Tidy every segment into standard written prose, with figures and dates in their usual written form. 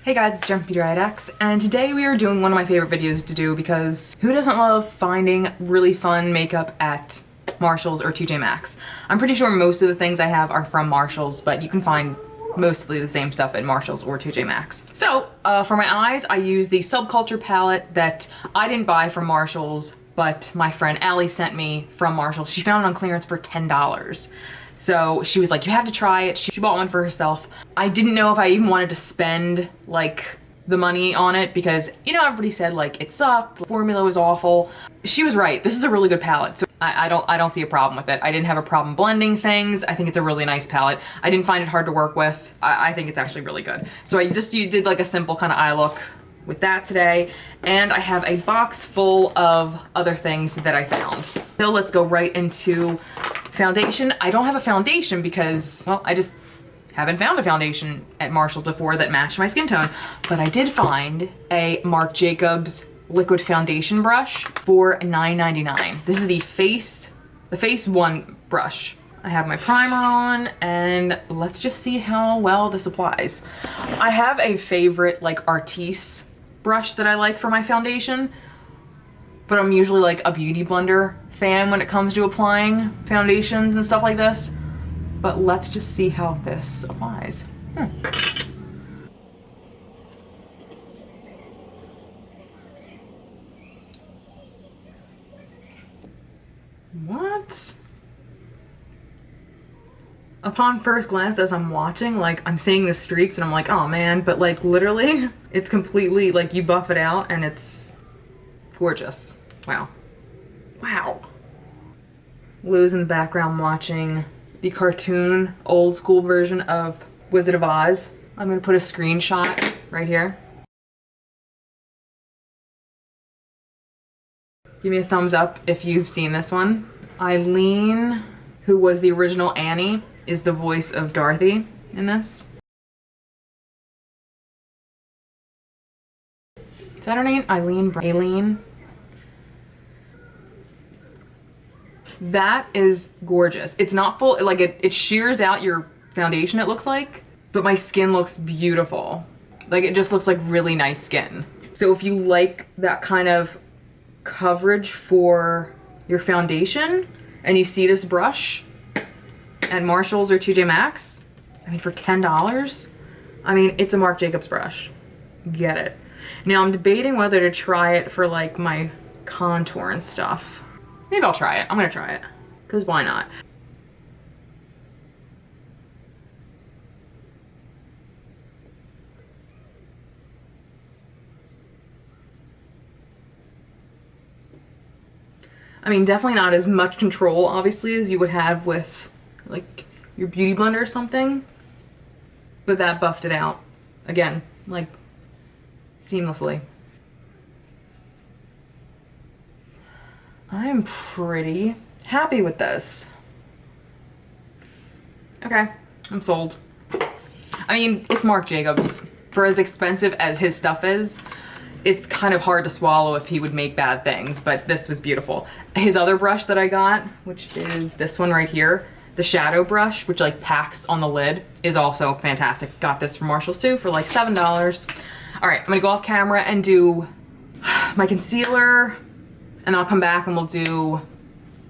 Hey guys, it's beautyriotx, and today we are doing one of my favorite videos to do because who doesn't love finding really fun makeup at Marshalls or TJ Maxx? I'm pretty sure most of the things I have are from Marshalls, but you can find mostly the same stuff at Marshalls or TJ Maxx. So, for my eyes, I use the Subculture palette that I didn't buy from Marshalls, but my friend Allie sent me from Marshalls. She found it on clearance for $10. So she was like, you have to try it. She bought one for herself. I didn't know if I even wanted to spend like the money on it because, you know, everybody said like it sucked, the formula was awful. She was right. This is a really good palette. So I don't see a problem with it. I didn't have a problem blending things. I think it's a really nice palette. I didn't find it hard to work with. I think it's actually really good. So you did like a simple kind of eye look with that today, and I have a box full of other things that I found. So let's go right into foundation. I don't have a foundation because, well, I just haven't found a foundation at Marshalls before that matched my skin tone, but I did find a Marc Jacobs liquid foundation brush for $9.99. This is the Face One brush. I have my primer on, and let's just see how well this applies. I have a favorite like Artis brush that I like for my foundation, but I'm usually like a beauty blender fan when it comes to applying foundations and stuff like this. But let's just see how this applies. What? Upon first glance, as I'm watching, like I'm seeing the streaks and I'm like, oh man, but like literally it's completely like you buff it out and it's gorgeous. Wow. Wow. Lou's in the background watching the cartoon old school version of Wizard of Oz. I'm gonna put a screenshot right here. Give me a thumbs up if you've seen this one. Eileen, who was the original Annie, is the voice of Dorothy in this. Is that her name? Aileen? That is gorgeous. It's not full, like it shears out your foundation, it looks like, but my skin looks beautiful. Like it just looks like really nice skin. So if you like that kind of coverage for your foundation and you see this brush at Marshalls or TJ Maxx, I mean for $10, I mean it's a Marc Jacobs brush. Get it. Now I'm debating whether to try it for like my contour and stuff. Maybe I'll try it. I'm gonna try it, because why not? I mean, definitely not as much control, obviously, as you would have with like your beauty blender or something, but that buffed it out again, like seamlessly. I'm pretty happy with this. Okay, I'm sold. I mean, it's Marc Jacobs. For as expensive as his stuff is, it's kind of hard to swallow if he would make bad things, but this was beautiful. His other brush that I got, which is this one right here, the shadow brush, which like packs on the lid, is also fantastic. Got this from Marshalls too for like $7. All right, I'm gonna go off camera and do my concealer, and I'll come back and we'll do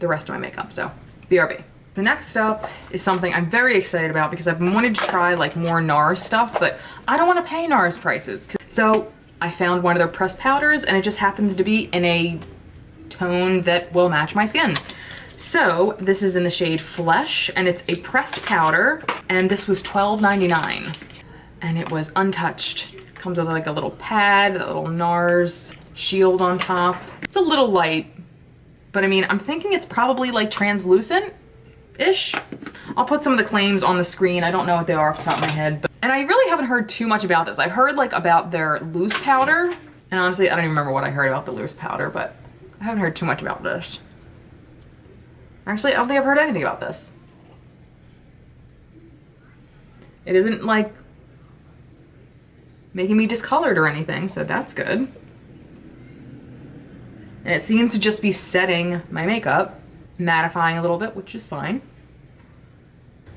the rest of my makeup, so BRB. The next up is something I'm very excited about because I've been wanting to try like more NARS stuff, but I don't want to pay NARS prices. So I found one of their pressed powders and it just happens to be in a tone that will match my skin. So this is in the shade Flesh, and it's a pressed powder, and this was $12.99 and it was untouched. Comes with like a little pad, a little NARS shield on top. It's a little light, but I mean, I'm thinking it's probably like translucent-ish. I'll put some of the claims on the screen. I don't know what they are off the top of my head, but, and I really haven't heard too much about this. I've heard like about their loose powder, and honestly, I don't even remember what I heard about the loose powder, but I haven't heard too much about this. Actually, I don't think I've heard anything about this. It isn't like making me discolored or anything, so that's good. And it seems to just be setting my makeup, mattifying a little bit, which is fine.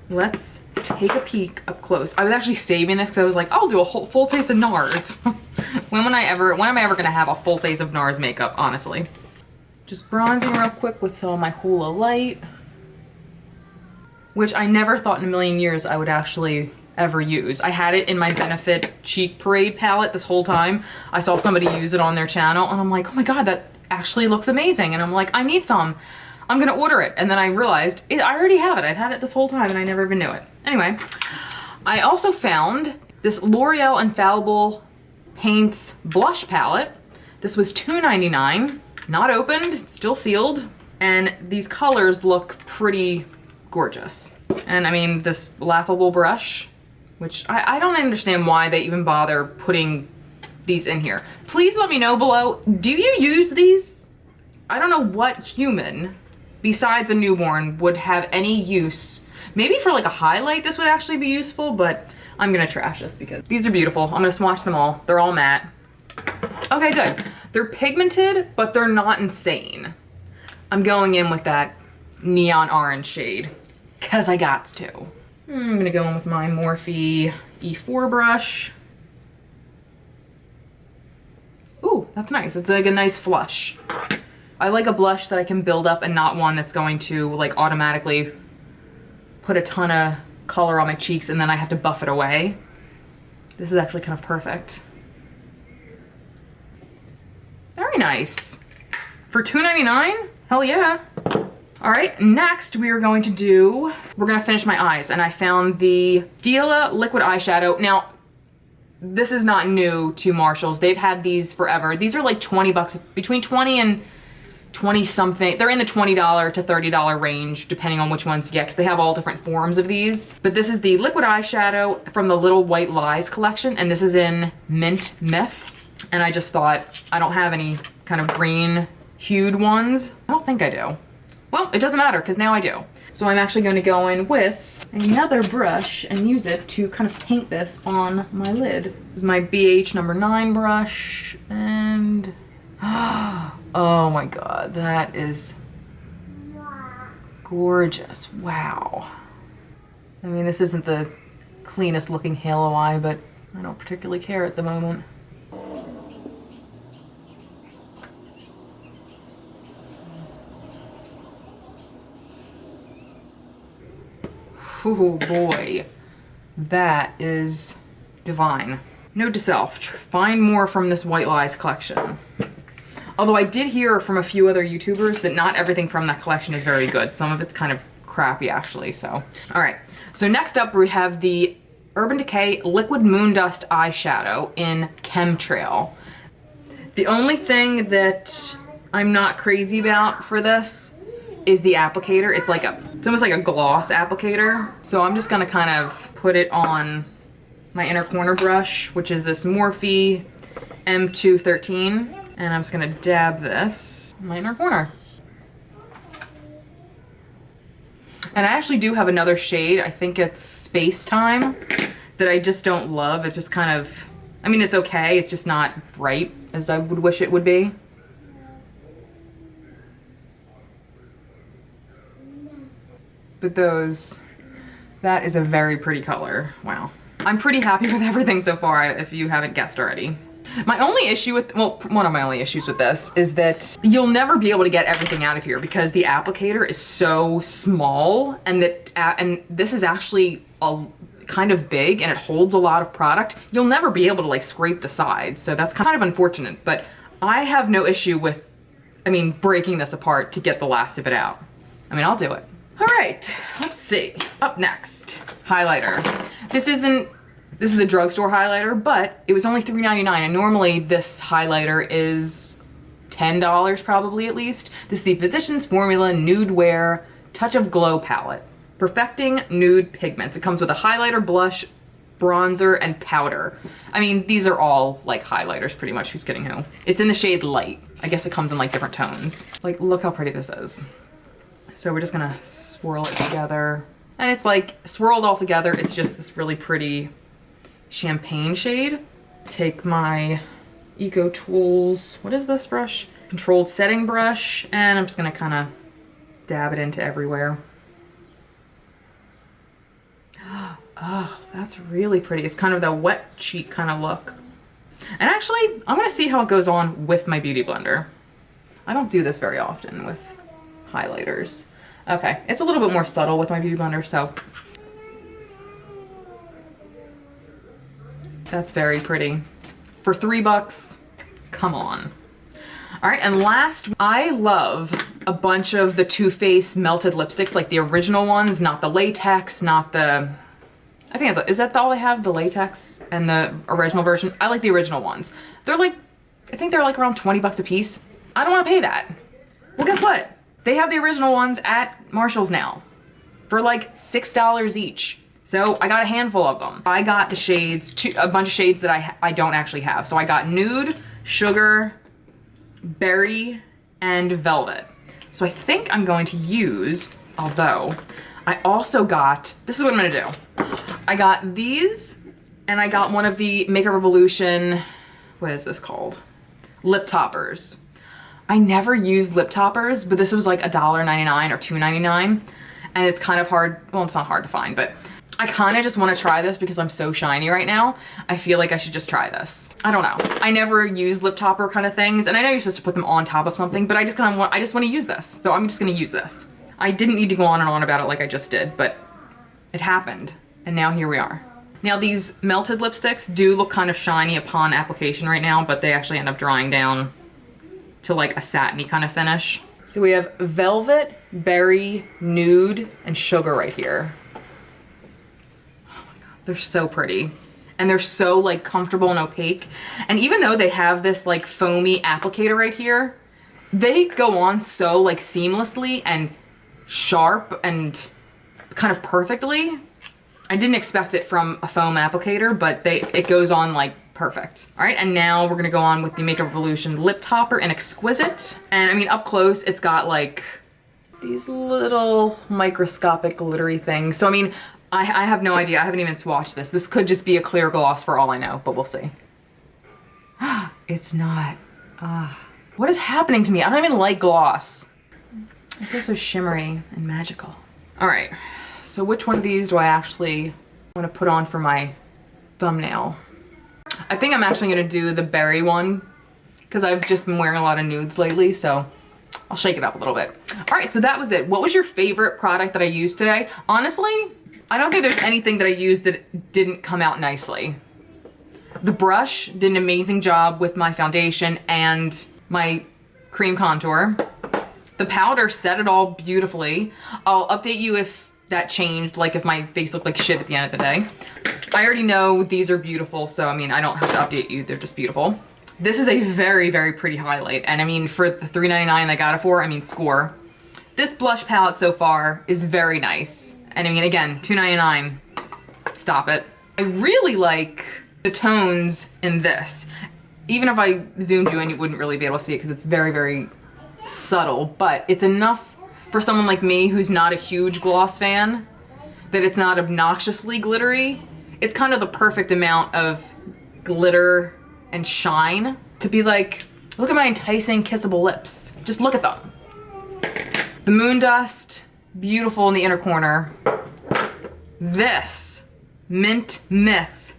let's take a peek up close. I was actually saving this because I was like, I'll do a whole full face of NARS. When am I ever gonna have a full face of NARS makeup, honestly? Just bronzing real quick with some of my Hoola Lite, which I never thought in a million years I would actually ever use. I had it in my Benefit Cheek Parade palette this whole time. I saw somebody use it on their channel and I'm like, oh my God, that actually looks amazing. And I'm like, I need some. I'm gonna order it. And then I realized I already have it. I've had it this whole time and I never even knew it. Anyway, I also found this L'Oreal Infallible Paints Blush Palette. This was $2.99. Not opened, it's still sealed, and these colors look pretty gorgeous. And I mean, this laughable brush, which I don't understand why they even bother putting these in here. Please let me know below, do you use these? I don't know what human, besides a newborn, would have any use. Maybe for like a highlight this would actually be useful, but I'm gonna trash this because these are beautiful. I'm gonna swatch them all. They're all matte. Okay, good. They're pigmented, but they're not insane. I'm going in with that neon orange shade, cause I gots to. I'm gonna go in with my Morphe E4 brush. Ooh, that's nice. It's like a nice flush. I like a blush that I can build up and not one that's going to like automatically put a ton of color on my cheeks and then I have to buff it away. This is actually kind of perfect. Very nice. For $2.99? Hell yeah. All right, next we're gonna finish my eyes, and I found the Stila liquid eyeshadow. Now, this is not new to Marshalls. They've had these forever. These are like 20 bucks, between 20 and 20 something. They're in the $20 to $30 range, depending on which ones you get, because they have all different forms of these. But this is the liquid eyeshadow from the Little White Lies collection, and this is in Mint Myth. And I just thought, I don't have any kind of green hued ones. I don't think I do. Well, it doesn't matter because now I do. So I'm actually going to go in with another brush and use it to kind of paint this on my lid. This is my BH number 9 brush, and oh my God, that is gorgeous. Wow. I mean, this isn't the cleanest looking halo eye, but I don't particularly care at the moment. Oh boy, that is divine. Note to self, find more from this White Lies collection. Although I did hear from a few other YouTubers that not everything from that collection is very good. Some of it's kind of crappy actually, so. All right, so next up we have the Urban Decay Liquid Moon Dust Eyeshadow in Chemtrail. The only thing that I'm not crazy about for this is the applicator. It's almost like a gloss applicator. So I'm just gonna kind of put it on my inner corner brush, which is this Morphe M213. And I'm just gonna dab this in my inner corner. And I actually do have another shade, I think it's Space Time, that I just don't love. It's just kind of, I mean, it's okay, it's just not bright as I would wish it would be. But that is a very pretty color. Wow. I'm pretty happy with everything so far, if you haven't guessed already. My only issue with, well, one of my only issues with this is that you'll never be able to get everything out of here because the applicator is so small, and this is actually kind of big and it holds a lot of product. You'll never be able to like scrape the sides, so that's kind of unfortunate, but I have no issue with, breaking this apart to get the last of it out. I'll do it. All right, let's see. Up next, highlighter. This is a drugstore highlighter, but it was only $3.99, and normally this highlighter is $10 probably at least. This is the Physicians Formula Nude Wear Touch of Glow palette. Perfecting nude pigments. It comes with a highlighter, blush, bronzer, and powder. These are all like highlighters pretty much, who's kidding who. It's in the shade Light. I guess it comes in like different tones. Like, look how pretty this is. So we're just gonna swirl it together. And it's like swirled all together, it's just this really pretty champagne shade. Take my Eco Tools, what is this brush? Controlled setting brush, and I'm just gonna kind of dab it into everywhere. Oh, that's really pretty. It's kind of the wet cheek kind of look. And actually, I'm gonna see how it goes on with my Beauty Blender. I don't do this very often with highlighters. Okay, it's a little bit more subtle with my Beauty Blender, so. That's very pretty. For $3, come on. All right, and last, I love a bunch of the Too Faced melted lipsticks, like the original ones, not the latex, not the, I think is that all they have, the latex and the original version? I like the original ones. They're like, I think they're like around 20 bucks a piece. I don't wanna pay that. Well, guess what? They have the original ones at Marshall's now for like $6 each. So I got a handful of them. I got the shades, a bunch of shades that I don't actually have. So I got Nude, Sugar, Berry, and Velvet. So I think I'm going to use, although I also got, this is what I'm gonna do. I got these, and I got one of the Makeup Revolution, what is this called? Lip toppers. I never used lip toppers, but this was like $1.99 or $2.99. And it's kind of hard, well, it's not hard to find, but I kind of just want to try this because I'm so shiny right now. I feel like I should just try this. I don't know. I never use lip topper kind of things, and I know you're supposed to put them on top of something, but I just want to use this. So I'm just gonna use this. I didn't need to go on and on about it like I just did, but it happened, and now here we are. Now these melted lipsticks do look kind of shiny upon application right now, but they actually end up drying down to like a satiny kind of finish. So we have Velvet, Berry, Nude, and Sugar right here. They're so pretty. And they're so like comfortable and opaque. And even though they have this like foamy applicator right here, they go on so like seamlessly and sharp and kind of perfectly. I didn't expect it from a foam applicator, but it goes on like perfect. All right, and now we're gonna go on with the Makeup Revolution Lip Topper in Exquisite. And I mean, up close, it's got like these little microscopic glittery things. So I mean, I have no idea. I haven't even swatched this. This could just be a clear gloss for all I know, but we'll see. It's not. What is happening to me? I don't even like gloss. I feel so shimmery and magical. All right, so which one of these do I actually want to put on for my thumbnail? I think I'm actually gonna do the Berry one because I've just been wearing a lot of nudes lately, so I'll shake it up a little bit. All right, so that was it. What was your favorite product that I used today? Honestly, I don't think there's anything that I used that didn't come out nicely. The brush did an amazing job with my foundation and my cream contour. The powder set it all beautifully. I'll update you if that changed, like if my face looked like shit at the end of the day. I already know these are beautiful, so I mean, I don't have to update you, they're just beautiful. This is a very, very pretty highlight, and I mean, for the $3.99 I got it for, I mean, score. This blush palette so far is very nice. And I mean, again, $2.99, stop it. I really like the tones in this. Even if I zoomed you in, you wouldn't really be able to see it because it's very, very subtle, but it's enough for someone like me who's not a huge gloss fan, that it's not obnoxiously glittery. It's kind of the perfect amount of glitter and shine to be like, look at my enticing kissable lips. Just look at them. The Moon Dust, beautiful in the inner corner. This Mint Myth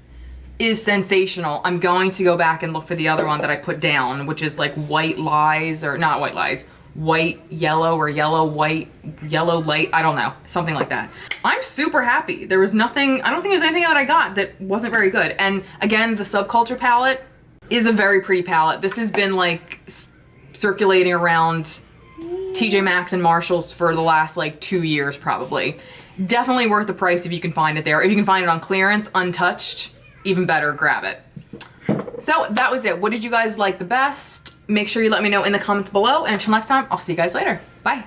is sensational. I'm going to go back and look for the other one that I put down, which is like White Lies, or not White Lies, White Yellow or Yellow White, Yellow Light, I don't know, something like that. I'm super happy. There was nothing, I don't think there's anything that I got that wasn't very good. And again, the Subculture palette is a very pretty palette. This has been like circulating around TJ Maxx and Marshalls for the last like 2 years probably. Definitely worth the price if you can find it there. If you can find it on clearance, untouched, even better, grab it. So that was it. What did you guys like the best? Make sure you let me know in the comments below, and until next time, I'll see you guys later. Bye.